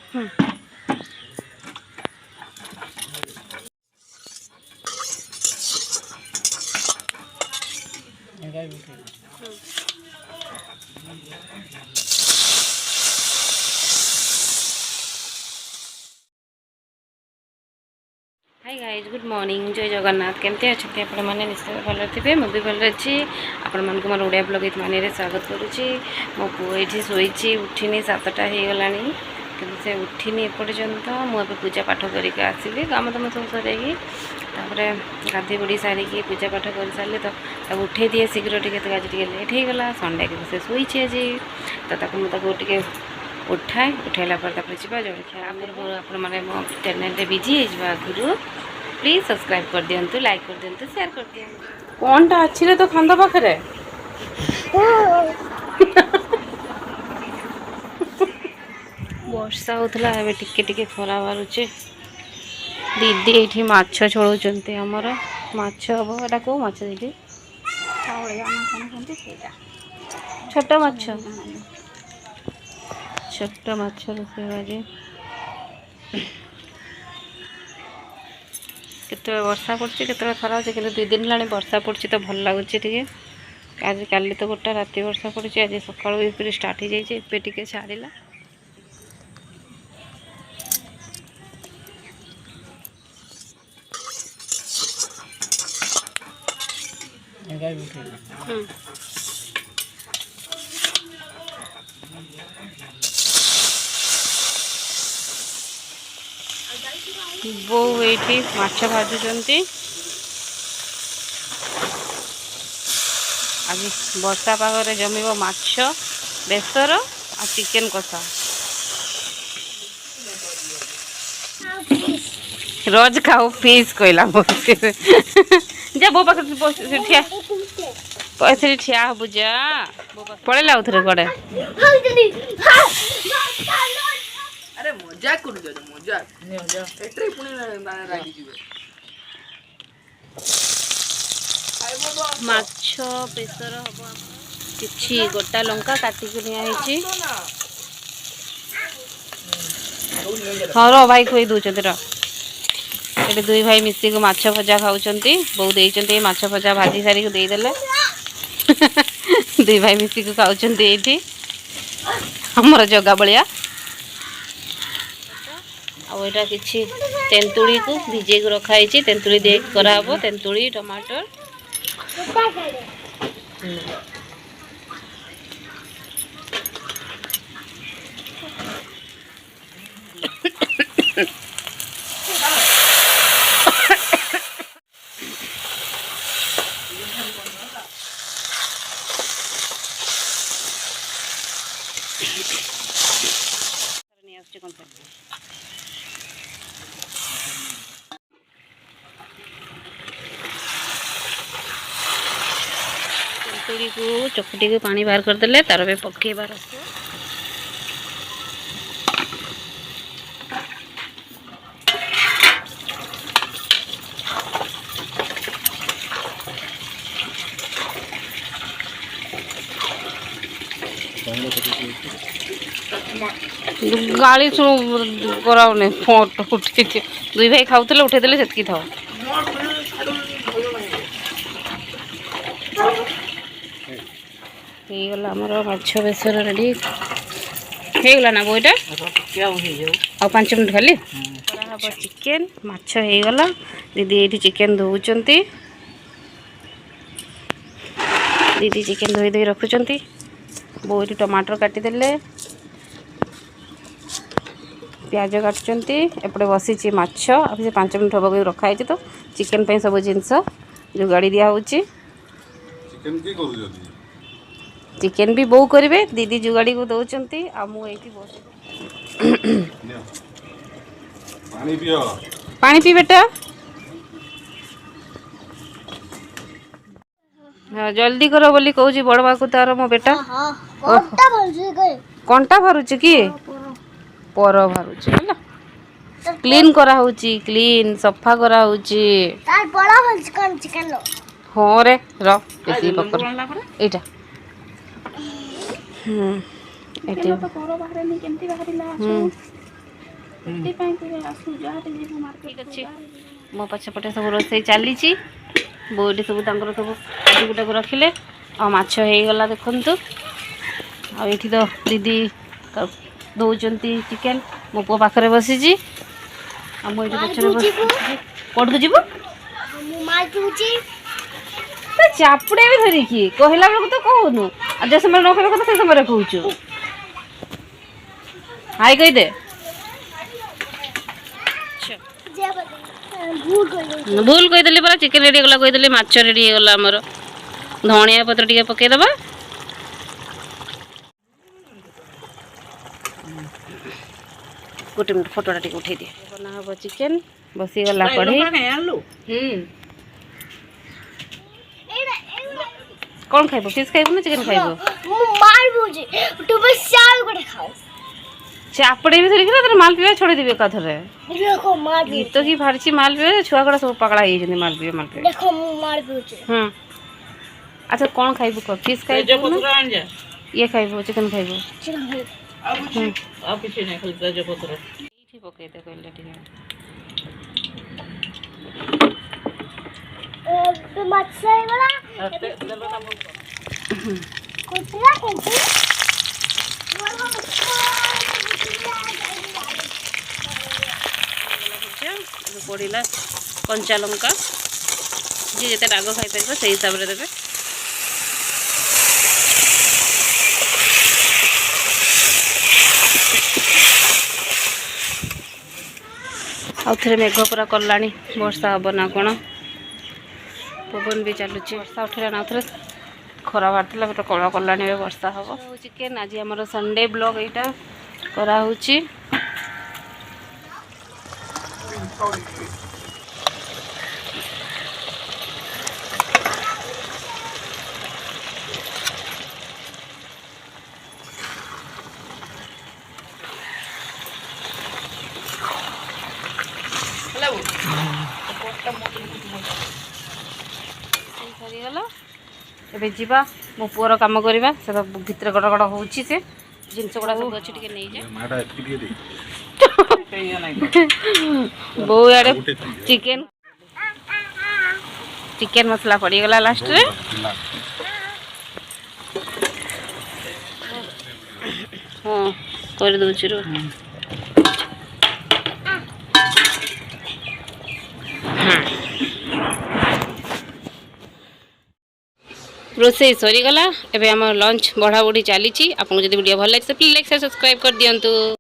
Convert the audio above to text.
Hi guys good morning जय जगन्नाथ केमती अच्छे आपण मैंने निश्चय भल थे मुझे भल अच्छी आपण मानक मोर ओडिया ब्लॉग माने स्वागत करुच्ची मो पु ये शोची उठिनी 7टा हो गला कि से उठिनी एपर्यंत मुझे पूजा पाठ करके आसली काम दाम सब सर गाधे बुड़ी सारिकी पूजा पाठ कर सारे तो उठे दिए शीघ्र टे आज लेट हो गला संडे के से शोची आज तो मुझे उठाए उठेला पर जा जलखिया आगुरी मैंने मो चैनल बिजी आगुरी प्लीज सब्सक्राइब कर दिंतु लाइक कर दिंतु शेयर कर दिंतु कौन टा अच्छी तो खांदा पाखरे वर्षा होता है टिके टिके खरा बारुचे दीदी ये माछ छोड़ाउंट आमर माछ हम एटा कौ माछ दीदी छोट माछ छोट माछ रोषे केत वर्षा पड़े केत खरा हो 2 दिन ला वर्षा पड़ी तो भल लगुच आज काली तो गोटा राति वर्षा पड़ी आज सका स्टार्ट हो जाए टे छाड़ा बो ये माछ भाजुंट आज वर्षा पागरे जमीब माछ बेसर आ चिकेन कषा रोज खाओ फिश कहला जा बो पाख ठिया पैसे ठिया हबु जा पड़ेला उथरे कड़े अरे मजाक कर दे मजाक एट्रे पुणी रागी जीवे माछ बेसर हम किछि गोटा लंका काटिक नियाही हाँ रो भाई खुई दूसरे ये 2 भाई मिसिक माछ भजा खाऊं बो दे माछ भजा भाजी सारिक देदेले 2 भाई मिसिक खाऊं ये आमर जगा बलिया आटा कि तेंतुड़ी को भिजे को रखाई तेंतुड़ी दे कराब तेंतुड़ी टमाटर तेंतुड़ी को चकटी को पानी बाहर करदे तार पे पकेबार गाड़ी शुणु कराने फोटो उठे 2 भाई खाऊले उठेदेले से था गला आमर माछ बेसर रेडी होगला ना बोईटा आ 5 मिनट खाली हम चिकेन माछ होगला दीदी ये चिकेन धोउं दीदी चिकेन धोई दे रखुंट बो ये टमाटर काटिदेले प्याज काटुंट एपटे बसी माछ अब से 5 मिनट हम रखाई तो चिकेन पे सब जिनस जोगाड़ी दिया चिकेन भी बो करेंगे दीदी जुगाड़ी को दौरान पानी पी बेटा हाँ जल्दी करो बोली कहूँ बड़बा को तार मो बेटा कंटा भरुच कि पर भरुच क्लीन करा होची क्लीन सफा करा होची हाँ रे र बेसी पकर एटा ଠିକ୍ ଅଛି ମୋ ପଛପଟେ ସବୁ ରୋଷେଇ ଚାଲିଛି ବୋଉ ଏଠି ସବୁ ତାଙ୍କର ସବୁ ଗୁଟାକୁ ରଖିଲେ ଆଉ ମାଛ ହେଇଗଲା ଦେଖନ୍ତୁ ଆଉ ଏଠି ତ ଦିଦି ଦେଉଛନ୍ତି ଚିକେନ୍ ମୋ ପୁଅ ପାଖରେ ବସିଛି ଆଉ ମୁଁ ଏଠି ପଛରେ ବସିଛି କୋଉଠିକୁ ଯିବୁ ଚାପୁଡ଼ା ବି ଧରିକି କହିଲା ବେଳକୁ ତ କହୁନୁ ଆଉ ଯେ ସମୟରେ ନ କହିବା କଥା ସେ ସମୟରେ କହୁଛୁ ହାଇ କହିଦେ ଭୁଲ କହିଦେଲି ପରା ଚିକେନ୍ ରେଡ଼ି ହେଇଗଲା କହିଦେଲି ମାଛ ରେଡ଼ି ହେଇଗଲା ଆମର ଧଣିଆ ପତ୍ର ଟିକେ ପକେଇଦେବା ଗୋଟେ ମିନିଟ୍ ଫଟୋଟା ଟିକେ ଉଠେଇ ଦିଏ ବନା ହେବ ଚିକେନ୍ ବସିଗଲା କଢ଼େଇ କ'ଣ ଖାଇବ ଫିସ୍ ଖାଇବୁ ନା ଚିକେନ୍ ଖାଇବ ଚାପଡ଼େ ବି ଧରିକି ନା ମାଲ ପିଇବା ଛଡ଼େଇଦେବି ଏକାଥରେ ଗୀତ କି ବାହାରିଛି ମାଲ ପିଇବା ଛୁଆ ଗୁଡ଼ା ସବୁ ପାଗଳା ହେଇଯାଇଛନ୍ତି ମାଲ ପିଇବା ହୁଁ ଆଚ୍ଛା କ'ଣ ଖାଇବୁ କହ ଫିସ୍ ଖାଇବୁ ଇଏ ଖାଇବୁ ଚିକେନ୍ ଖାଇବୁ ଏଇଠି ପକେଇଦେ କହିଲେ ଟିକେ ପଡ଼ିଲା କଞ୍ଚା ଲଙ୍କା ଯିଏ ଯେତେ ରାଗ ଖାଇପାରିବ ସେଇ ହିସାବରେ ଦେବେ ଆଉ ଥରେ ମେଘ ପୁରା କଲାଣି ବର୍ଷା ହେବ ନା କ'ଣ ପବନ ବି ଚାଲୁଛି ବର୍ଷା ଉଠିଲାଣି ଆଉ ଥରେ ଖରା ବାହାରିଥିଲା ପୁରା କଳା କଲାଣି ଏବେ ବର୍ଷା ହେବ ଚିକେନ୍ ଆଜି ଆମର ସଣ୍ଡେ ବ୍ଲଗ୍ ଏଇଟା କରାହେଉଛି ସରିଗଲା ଏବେ ଯିବା ମୋ ପୁଅର କାମ କରିବା ସେ ତ ଭିତରେ ଗଡ଼ ଗଡ଼ ହେଉଛି ସେ ଜିନିଷ ଗୁଡ଼ା ସବୁ ଅଛି ଟିକେ ନେଇଯାଏ ବୋଉ ଆଡ଼େ ଚିକେନ୍ ମସଲା ପଡ଼ିଗଲା ଲାଷ୍ଟରେ ହଁ କରିଦେଉଛି ରୁ ରୋଷେଇ ସରିଗଲା ଏବେ ଆମର ଲଞ୍ଚ ବଢ଼ାବଢ଼ି ଚାଲିଛି ଆପଣଙ୍କୁ ଯଦି ଭିଡ଼ିଓ ଭଲ ଲାଗିছে ପ୍ଲିଜ୍ ଲାଇକ୍ ସେୟାର ସବସ୍କ୍ରାଇବ୍ କରିଦିଅନ୍ତୁ।